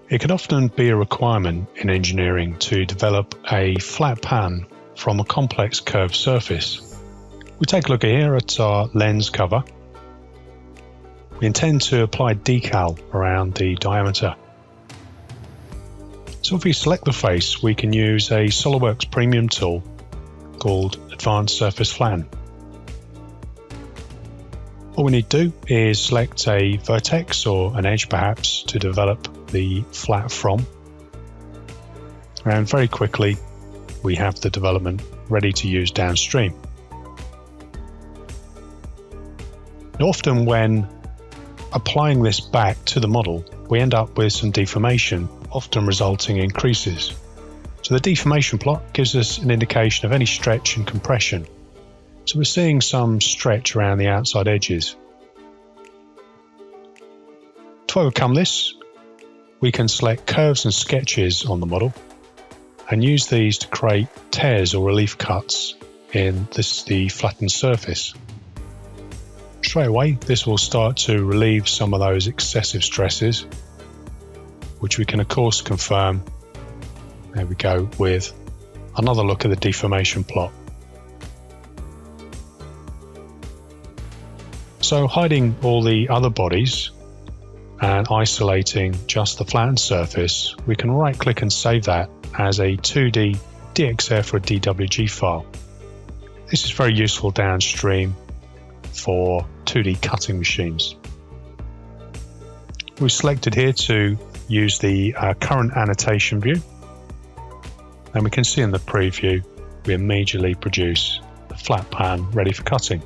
It can often be a requirement in engineering to develop a flat pan from a complex curved surface. We take a look here at our lens cover. We intend to apply decal around the diameter. So if we select the face, we can use a SOLIDWORKS premium tool called Advanced Surface Flatten. All we need to do is select a vertex or an edge perhaps to develop the flat from. And very quickly we have the development ready to use downstream. Often when applying this back to the model, we end up with some deformation, often resulting in creases. So the deformation plot gives us an indication of any stretch and compression. So we're seeing some stretch around the outside edges. To overcome this, we can select curves and sketches on the model and use these to create tears or relief cuts in the flattened surface. Straight away, this will start to relieve some of those excessive stresses, which we can of course confirm. There we go, with another look at the deformation plot. So hiding all the other bodies and isolating just the flattened surface, we can right click and save that as a 2D DXF or DWG file. This is very useful downstream for 2D cutting machines. We've selected here to use the current annotation view, and we can see in the preview we immediately produce a flat pan ready for cutting.